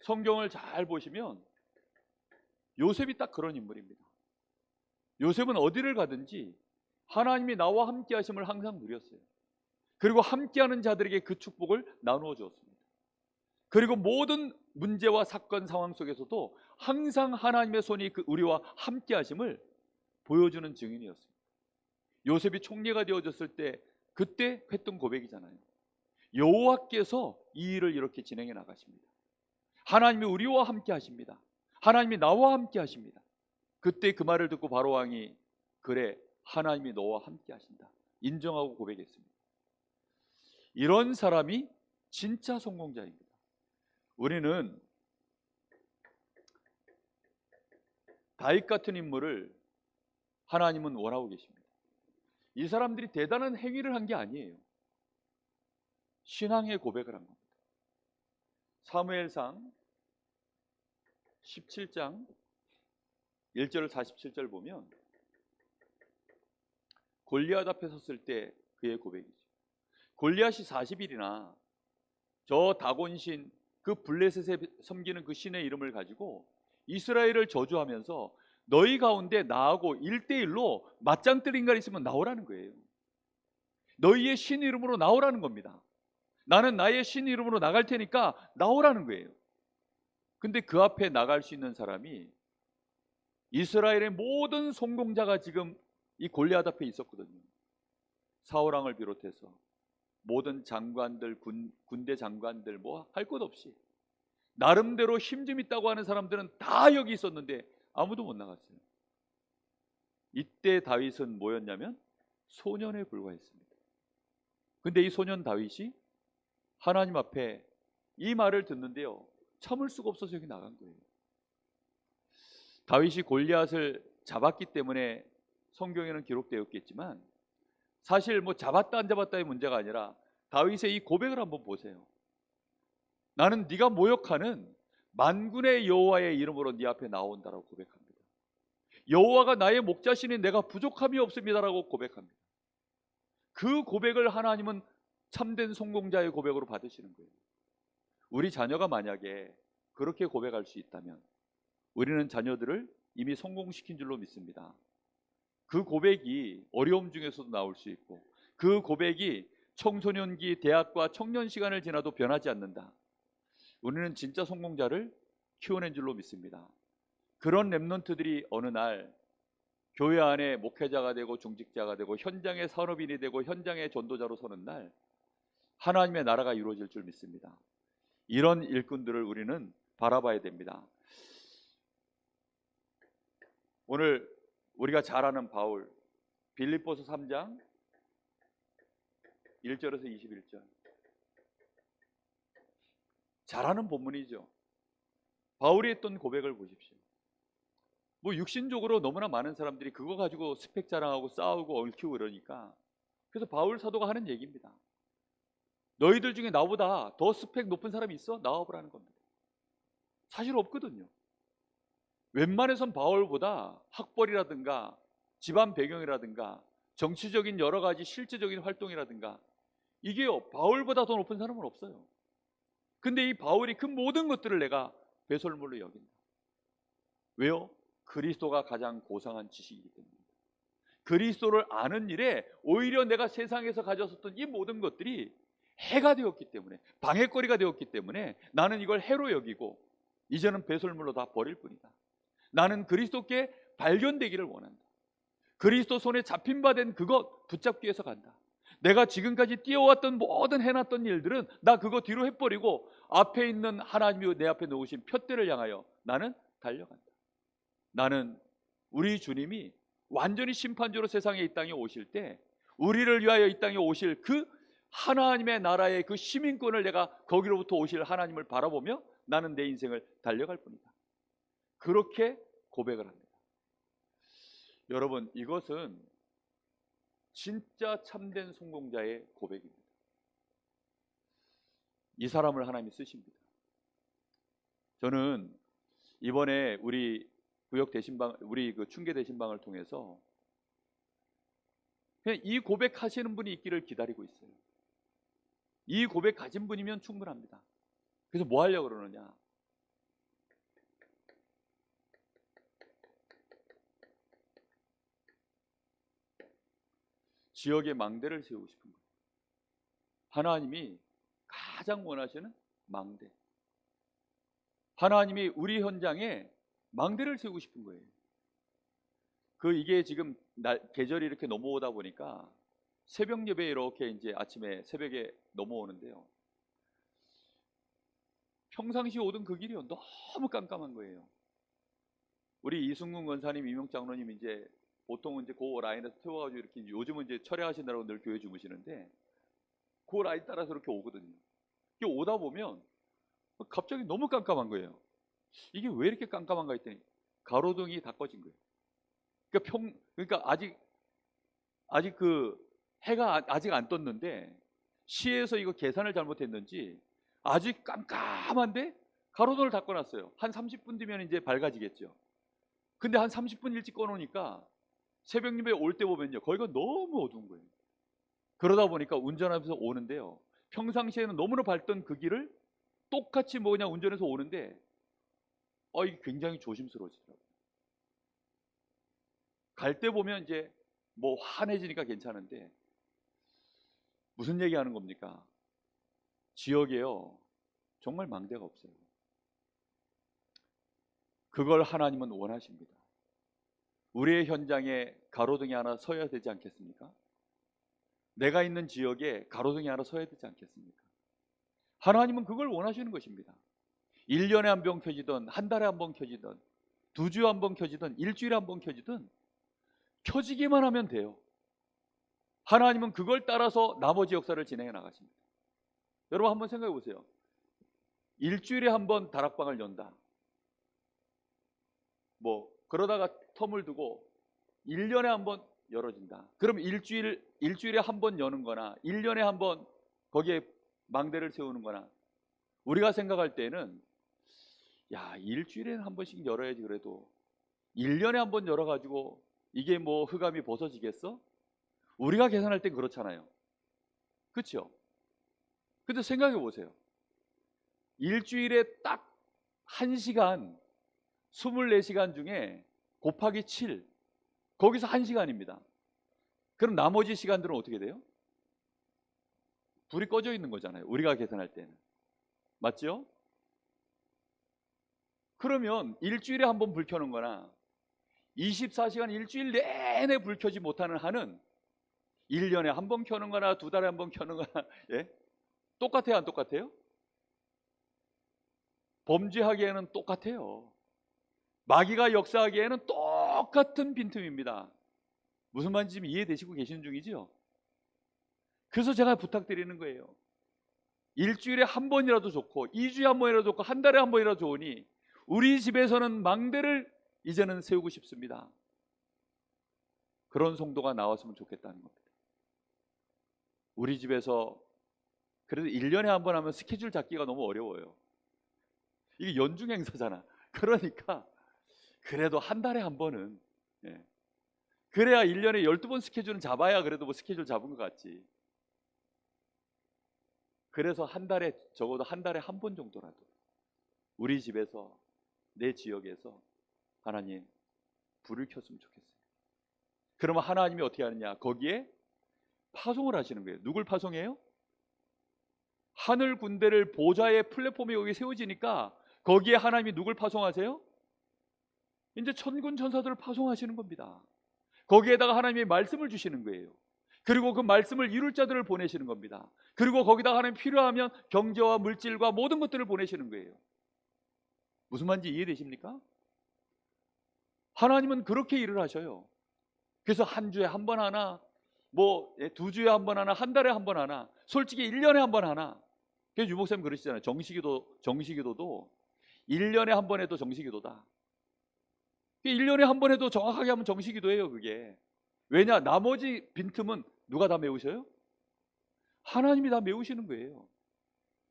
성경을 잘 보시면 요셉이 딱 그런 인물입니다. 요셉은 어디를 가든지 하나님이 나와 함께 하심을 항상 누렸어요. 그리고 함께하는 자들에게 그 축복을 나누어 주었습니다. 그리고 모든 문제와 사건 상황 속에서도 항상 하나님의 손이 우리와 함께 하심을 보여주는 증인이었습니다. 요셉이 총리가 되어졌을 때 그때 했던 고백이잖아요. 여호와께서 이 일을 이렇게 진행해 나가십니다. 하나님이 우리와 함께 하십니다. 하나님이 나와 함께 하십니다. 그때 그 말을 듣고 바로 왕이 그래 하나님이 너와 함께 하신다 인정하고 고백했습니다. 이런 사람이 진짜 성공자입니다. 우리는 다윗 같은 인물을 하나님은 원하고 계십니다. 이 사람들이 대단한 행위를 한 게 아니에요. 신앙의 고백을 한 겁니다. 사무엘상 17장 1절 47절 보면 골리앗 앞에 섰을 때 그의 고백이죠. 골리앗이 40일이나 저 다곤신 그 블레셋에 섬기는 그 신의 이름을 가지고 이스라엘을 저주하면서 너희 가운데 나하고 1대1로 맞짱 뜰 인간 있으면 나오라는 거예요. 너희의 신 이름으로 나오라는 겁니다. 나는 나의 신 이름으로 나갈 테니까 나오라는 거예요. 근데 그 앞에 나갈 수 있는 사람이 이스라엘의 모든 성공자가 지금 이 골리앗 앞에 있었거든요. 사울왕을 비롯해서 모든 장관들, 군대 장관들 뭐 할 것 없이 나름대로 힘 좀 있다고 하는 사람들은 다 여기 있었는데 아무도 못 나갔어요. 이때 다윗은 뭐였냐면 소년에 불과했습니다. 근데 이 소년 다윗이 하나님 앞에 이 말을 듣는데요, 참을 수가 없어서 여기 나간 거예요. 다윗이 골리앗을 잡았기 때문에 성경에는 기록되었겠지만 사실 뭐 잡았다 안 잡았다의 문제가 아니라 다윗의 이 고백을 한번 보세요. 나는 네가 모욕하는 만군의 여호와의 이름으로 네 앞에 나온다라고 고백합니다. 여호와가 나의 목자시니 내가 부족함이 없습니다라고 고백합니다. 그 고백을 하나님은 참된 성공자의 고백으로 받으시는 거예요. 우리 자녀가 만약에 그렇게 고백할 수 있다면 우리는 자녀들을 이미 성공시킨 줄로 믿습니다. 그 고백이 어려움 중에서도 나올 수 있고 그 고백이 청소년기, 대학과 청년 시간을 지나도 변하지 않는다. 우리는 진짜 성공자를 키워낸 줄로 믿습니다. 그런 렘넌트들이 어느 날 교회 안에 목회자가 되고 중직자가 되고 현장의 산업인이 되고 현장의 전도자로 서는 날 하나님의 나라가 이루어질 줄 믿습니다. 이런 일꾼들을 우리는 바라봐야 됩니다. 오늘 우리가 잘 아는 바울, 빌립보서 3장 1절에서 21절, 잘 아는 본문이죠. 바울이 했던 고백을 보십시오. 뭐 육신적으로 너무나 많은 사람들이 그거 가지고 스펙 자랑하고 싸우고 얽히고 그러니까 그래서 바울 사도가 하는 얘기입니다. 너희들 중에 나보다 더 스펙 높은 사람이 있어? 나와보라는 겁니다. 사실 없거든요. 웬만해선 바울보다 학벌이라든가 집안 배경이라든가 정치적인 여러 가지 실제적인 활동이라든가 이게요, 바울보다 더 높은 사람은 없어요. 근데 이 바울이 그 모든 것들을 내가 배설물로 여긴다. 왜요? 그리스도가 가장 고상한 지식이기 때문입니다. 그리스도를 아는 일에 오히려 내가 세상에서 가졌었던 이 모든 것들이 해가 되었기 때문에, 방해거리가 되었기 때문에 나는 이걸 해로 여기고 이제는 배설물로 다 버릴 뿐이다. 나는 그리스도께 발견되기를 원한다. 그리스도 손에 잡힌 바 된 그것 붙잡기 위해서 간다. 내가 지금까지 뛰어왔던 모든 해놨던 일들은 나 그거 뒤로 해버리고 앞에 있는 하나님이 내 앞에 놓으신 푯대를 향하여 나는 달려간다. 나는 우리 주님이 완전히 심판주로 세상에 이 땅에 오실 때 우리를 위하여 이 땅에 오실 그 하나님의 나라의 그 시민권을 내가 거기로부터 오실 하나님을 바라보며 나는 내 인생을 달려갈 뿐이다. 그렇게 고백을 합니다. 여러분, 이것은 진짜 참된 성공자의 고백입니다. 이 사람을 하나님이 쓰십니다. 저는 이번에 우리 구역 대신방, 우리 그 충계 대신방을 통해서 그냥 이 고백하시는 분이 있기를 기다리고 있어요. 이 고백 가진 분이면 충분합니다. 그래서 뭐 하려고 그러느냐? 지역에 망대를 세우고 싶은 거예요. 하나님이 가장 원하시는 망대. 하나님이 우리 현장에 망대를 세우고 싶은 거예요. 이게 지금 계절이 이렇게 넘어오다 보니까 새벽 예배 이렇게 이제 아침에 새벽에 넘어오는데요. 평상시 오던 그 길이요, 너무 깜깜한 거예요. 우리 이승근 권사님, 이명 장로님 이제 보통은 이제 그 라인에서 태워가지고 이렇게 요즘은 이제 철회하신다고 늘 교회 주무시는데 그 라인 따라서 이렇게 오거든요. 이렇게 오다 보면 갑자기 너무 깜깜한 거예요. 이게 왜 이렇게 깜깜한가 했더니 가로등이 다 꺼진 거예요. 그러니까 아직 그 해가 아직 안 떴는데 시에서 이거 계산을 잘못했는지 아직 깜깜한데 가로등을 다 꺼놨어요. 한 30분 뒤면 이제 밝아지겠죠. 근데 한 30분 일찍 꺼놓으니까 새벽 예배 올 때 보면요, 거기가 너무 어두운 거예요. 그러다 보니까 운전하면서 오는데요, 평상시에는 너무나 밝던 그 길을 똑같이 그냥 운전해서 오는데 이게 굉장히 조심스러워지더라고요. 갈 때 보면 이제 뭐 환해지니까 괜찮은데 무슨 얘기하는 겁니까? 지역에요, 정말 망대가 없어요. 그걸 하나님은 원하십니다. 우리의 현장에 가로등이 하나 서야 되지 않겠습니까? 내가 있는 지역에 가로등이 하나 서야 되지 않겠습니까? 하나님은 그걸 원하시는 것입니다. 1년에 한 번 켜지든 한 달에 한 번 켜지든 2주에 한 번 켜지든 일주일에 한 번 켜지든 켜지기만 하면 돼요. 하나님은 그걸 따라서 나머지 역사를 진행해 나가십니다. 여러분 한번 생각해 보세요. 일주일에 한 번 다락방을 연다. 그러다가 텀을 두고 1년에 한 번 열어진다. 그럼 일주일에 한 번 여는 거나 1년에 한 번 거기에 망대를 세우는 거나 우리가 생각할 때는 일주일에 한 번씩 열어야지, 그래도 1년에 한 번 열어가지고 이게 흑암이 벗어지겠어? 우리가 계산할 땐 그렇잖아요. 그렇죠? 근데 생각해 보세요. 일주일에 딱 1시간, 24시간 중에 곱하기 7, 거기서 1시간입니다. 그럼 나머지 시간들은 어떻게 돼요? 불이 꺼져 있는 거잖아요, 우리가 계산할 때는. 맞죠? 그러면 일주일에 한 번 불 켜는 거나 24시간 일주일 내내 불 켜지 못하는 한은 1년에 한 번 켜는 거나 2달에 한 번 켜는 거나 똑같아요, 안 똑같아요? 범죄하기에는 똑같아요. 마귀가 역사하기에는 똑같은 빈틈입니다. 무슨 말인지 지금 이해되시고 계시는 중이죠? 그래서 제가 부탁드리는 거예요. 일주일에 한 번이라도 좋고 2주에 한 번이라도 좋고 한 달에 한 번이라도 좋으니 우리 집에서는 망대를 이제는 세우고 싶습니다. 그런 성도가 나왔으면 좋겠다는 겁니다. 우리 집에서 그래도 1년에 한 번 하면 스케줄 잡기가 너무 어려워요. 이게 연중 행사잖아. 그러니까 그래도 한 달에 한 번은, 그래야 1년에 12번 스케줄은 잡아야 그래도 스케줄 잡은 것 같지. 그래서 적어도 한 달에 한 번 정도라도 우리 집에서, 내 지역에서 하나님 불을 켰으면 좋겠어요. 그러면 하나님이 어떻게 하느냐? 거기에 파송을 하시는 거예요. 누굴 파송해요? 하늘 군대를, 보좌의 플랫폼이 여기 세워지니까 거기에 하나님이 누굴 파송하세요? 이제 천군 천사들을 파송하시는 겁니다. 거기에다가 하나님의 말씀을 주시는 거예요. 그리고 그 말씀을 이룰 자들을 보내시는 겁니다. 그리고 거기다 하나님 필요하면 경제와 물질과 모든 것들을 보내시는 거예요. 무슨 말인지 이해되십니까? 하나님은 그렇게 일을 하셔요. 그래서 한 주에 한 번 하나, 뭐 두 주에 한 번 하나, 한 달에 한 번 하나, 솔직히 1년에 한 번 하나. 그래서 유목사님 그러시잖아요. 정시기도도 1년에 한 번 해도 정시기도다. 1년에 한 번 해도 정확하게 하면 정시기도예요, 그게. 왜냐? 나머지 빈틈은 누가 다 메우셔요? 하나님이 다 메우시는 거예요.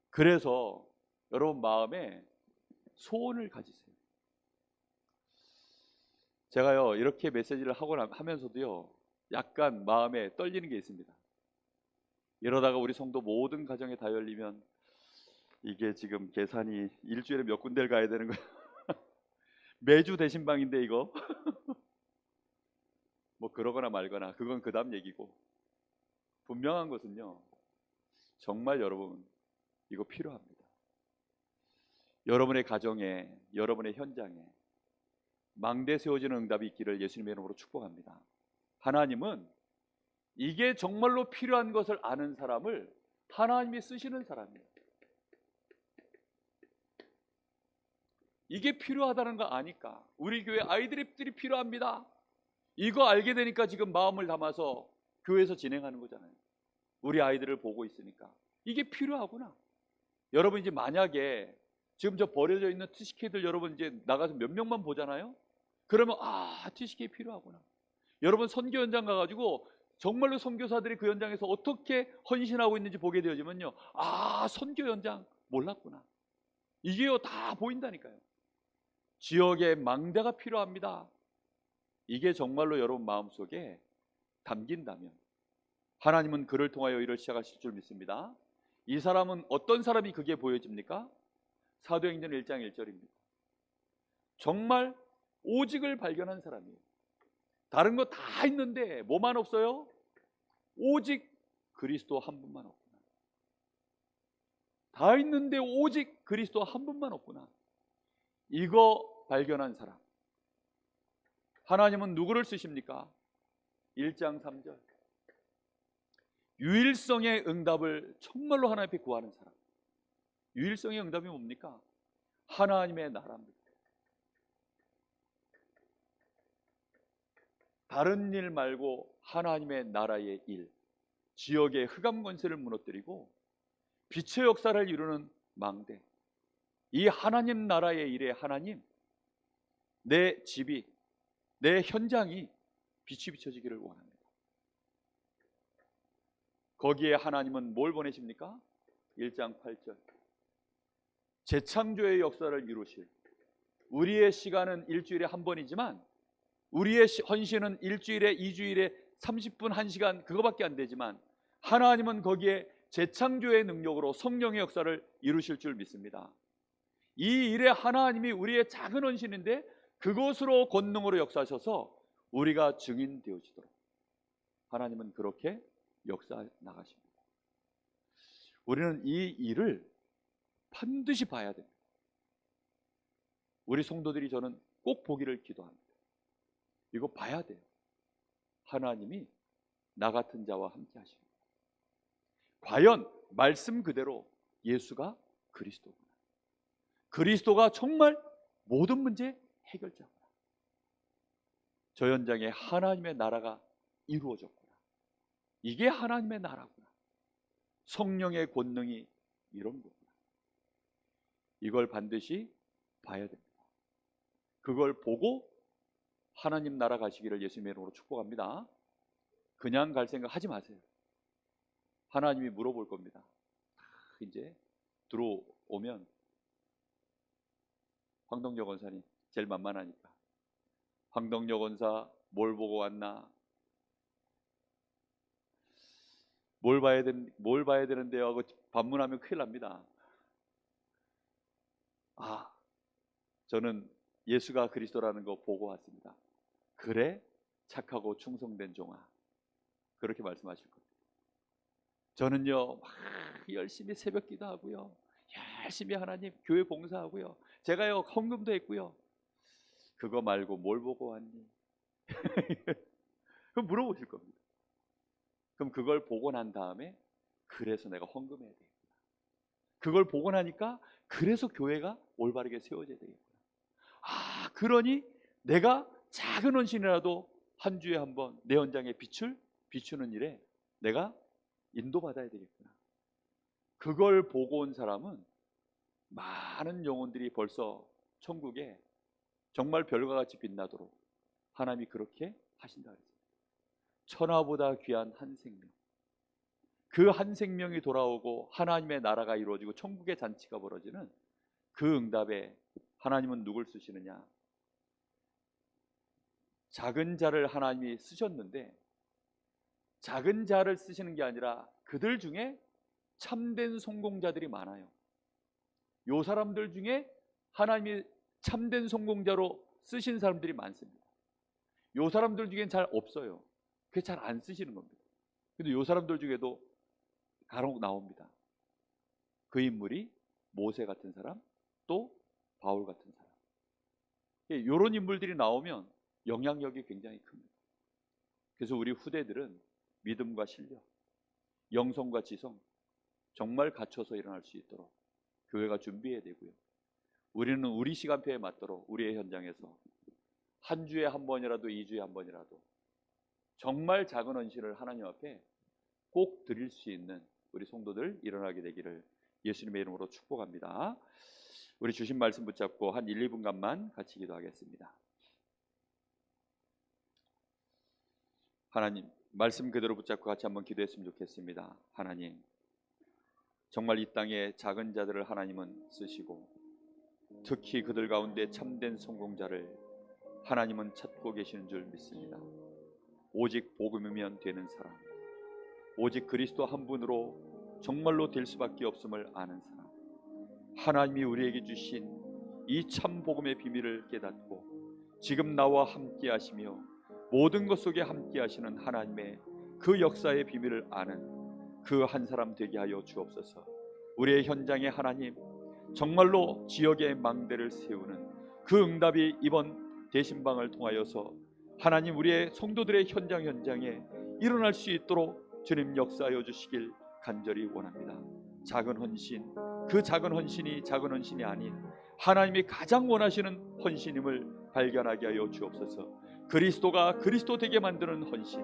그래서 여러분 마음에 소원을 가지세요. 제가요, 이렇게 메시지를 하고 하면서도요, 약간 마음에 떨리는 게 있습니다. 이러다가 우리 성도 모든 가정에 다 열리면 이게 지금 계산이 일주일에 몇 군데를 가야 되는 거예요. 매주 대신방인데 이거. 뭐 그러거나 말거나 그건 그 다음 얘기고, 분명한 것은요, 정말 여러분 이거 필요합니다. 여러분의 가정에, 여러분의 현장에 망대 세워지는 응답이 있기를 예수님의 이름으로 축복합니다. 하나님은 이게 정말로 필요한 것을 아는 사람을 하나님이 쓰시는 사람이에요. 이게 필요하다는 거 아니까, 우리 교회 아이들이 필요합니다. 이거 알게 되니까 지금 마음을 담아서 교회에서 진행하는 거잖아요. 우리 아이들을 보고 있으니까 이게 필요하구나. 여러분 이제 만약에 지금 저 버려져 있는 TCK들 여러분 이제 나가서 몇 명만 보잖아요. 그러면 TCK 필요하구나. 여러분 선교 현장 가가지고 정말로 선교사들이 그 현장에서 어떻게 헌신하고 있는지 보게 되어지면요, 선교 현장 몰랐구나. 이게요 다 보인다니까요. 지역에 망대가 필요합니다. 이게 정말로 여러분 마음속에 담긴다면 하나님은 그를 통하여 일을 시작하실 줄 믿습니다. 이 사람은 어떤 사람이 그게 보여집니까? 사도행전 1장 1절입니다. 정말 오직을 발견한 사람이에요. 다른 거 다 있는데 뭐만 없어요? 오직 그리스도 한 분만 없구나. 다 있는데 오직 그리스도 한 분만 없구나. 이거 발견한 사람, 하나님은 누구를 쓰십니까? 1장 3절, 유일성의 응답을 정말로 하나님 앞에 구하는 사람. 유일성의 응답이 뭡니까? 하나님의 나라입니다. 다른 일 말고 하나님의 나라의 일, 지역의 흑암 권세를 무너뜨리고 빛의 역사를 이루는 망대, 이 하나님 나라의 일에 하나님, 내 집이, 내 현장이 빛이 비춰지기를 원합니다. 거기에 하나님은 뭘 보내십니까? 1장 8절, 재창조의 역사를 이루실, 우리의 시간은 일주일에 한 번이지만 우리의 헌신은 일주일에 2주일에 30분 1시간 그거밖에 안 되지만 하나님은 거기에 재창조의 능력으로 성령의 역사를 이루실 줄 믿습니다. 이 일에 하나님이 우리의 작은 헌신인데 그것으로 권능으로 역사하셔서 우리가 증인 되어지도록 하나님은 그렇게 역사 나가십니다. 우리는 이 일을 반드시 봐야 됩니다. 우리 성도들이 저는 꼭 보기를 기도합니다. 이거 봐야 돼요. 하나님이 나 같은 자와 함께 하십니다. 과연 말씀 그대로 예수가 그리스도구나. 그리스도가 정말 모든 문제 해결자구나. 저 현장에 하나님의 나라가 이루어졌구나. 이게 하나님의 나라구나. 성령의 권능이 이런 거구나. 이걸 반드시 봐야 됩니다. 그걸 보고 하나님 나라 가시기를 예수님의 이름으로 축복합니다. 그냥 갈 생각 하지 마세요. 하나님이 물어볼 겁니다. 이제 들어오면 황동혁 원사님 제일 만만하니까, 황동혁 원사 뭘 보고 왔나? 뭘 봐야 되는데요 하고 반문하면 큰일 납니다. 저는 예수가 그리스도라는 거 보고 왔습니다. 그래? 착하고 충성된 종아. 그렇게 말씀하실 겁니다. 저는요 막 열심히 새벽 기도하고요, 열심히 하나님 교회 봉사하고요, 제가요 헌금도 했고요. 그거 말고 뭘 보고 왔니? 그럼 물어보실 겁니다. 그럼 그걸 보고 난 다음에 그래서 내가 헌금해야 되겠구나. 그걸 보고 나니까 그래서 교회가 올바르게 세워져야 되겠구나. 아, 그러니 내가 작은 헌신이라도 한 주에 한 번 내 헌장에 비추는 일에 내가 인도받아야 되겠구나. 그걸 보고 온 사람은 많은 영혼들이 벌써 천국에 정말 별과 같이 빛나도록 하나님이 그렇게 하신다 그랬습니다. 천하보다 귀한 한 생명, 그 한 생명이 돌아오고 하나님의 나라가 이루어지고 천국의 잔치가 벌어지는 그 응답에 하나님은 누굴 쓰시느냐? 작은 자를 하나님이 쓰셨는데, 작은 자를 쓰시는 게 아니라 그들 중에 참된 성공자들이 많아요. 요 사람들 중에 하나님이 참된 성공자로 쓰신 사람들이 많습니다. 요 사람들 중엔 잘 없어요. 그게 잘 안 쓰시는 겁니다. 근데 요 사람들 중에도 간혹 나옵니다. 그 인물이 모세 같은 사람, 또 바울 같은 사람. 이런 인물들이 나오면 영향력이 굉장히 큽니다. 그래서 우리 후대들은 믿음과 실력, 영성과 지성 정말 갖춰서 일어날 수 있도록 교회가 준비해야 되고요. 우리는 우리 시간표에 맞도록 우리의 현장에서 한 주에 한 번이라도, 2주에 한 번이라도 정말 작은 헌신을 하나님 앞에 꼭 드릴 수 있는 우리 성도들 일어나게 되기를 예수님의 이름으로 축복합니다. 우리 주신 말씀 붙잡고 한 1, 2분간만 같이 기도하겠습니다. 하나님, 말씀 그대로 붙잡고 같이 한번 기도했으면 좋겠습니다. 하나님, 정말 이 땅에 작은 자들을 하나님은 쓰시고 특히 그들 가운데 참된 성공자를 하나님은 찾고 계시는 줄 믿습니다. 오직 복음이면 되는 사람, 오직 그리스도 한 분으로 정말로 될 수밖에 없음을 아는 사람, 하나님이 우리에게 주신 이 참 복음의 비밀을 깨닫고 지금 나와 함께 하시며 모든 것 속에 함께 하시는 하나님의 그 역사의 비밀을 아는 그 한 사람 되게 하여 주옵소서. 우리의 현장에 하나님 정말로 지역의 망대를 세우는 그 응답이 이번 대신방을 통하여서 하나님 우리의 성도들의 현장에 일어날 수 있도록 주님 역사하여 주시길 간절히 원합니다. 작은 헌신, 그 작은 헌신이 작은 헌신이 아닌 하나님이 가장 원하시는 헌신임을 발견하게 하여 주옵소서. 그리스도가 그리스도 되게 만드는 헌신,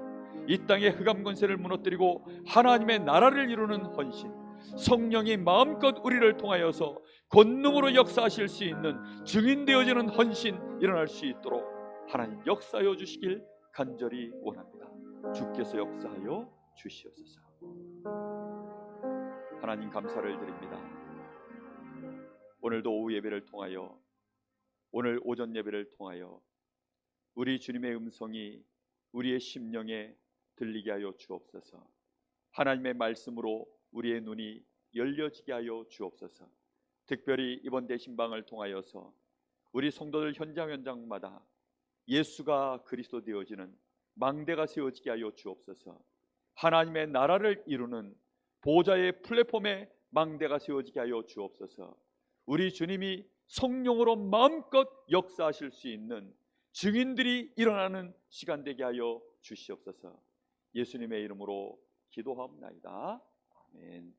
이 땅의 흑암 권세를 무너뜨리고 하나님의 나라를 이루는 헌신, 성령이 마음껏 우리를 통하여서 권능으로 역사하실 수 있는 증인 되어지는 헌신 일어날 수 있도록 하나님 역사하여 주시길 간절히 원합니다. 주께서 역사하여 주시옵소서. 하나님 감사를 드립니다. 오늘도 오후 예배를 통하여, 오늘 오전 예배를 통하여 우리 주님의 음성이 우리의 심령에 들리게 하여 주옵소서. 하나님의 말씀으로 우리의 눈이 열려지게 하여 주옵소서. 특별히 이번 대신방을 통하여서 우리 성도들 현장마다 예수가 그리스도 되어지는 망대가 세워지게 하여 주옵소서. 하나님의 나라를 이루는 보좌의 플랫폼에 망대가 세워지게 하여 주옵소서. 우리 주님이 성령으로 마음껏 역사하실 수 있는 증인들이 일어나는 시간 되게 하여 주시옵소서. 예수님의 이름으로 기도하옵나이다. 아멘.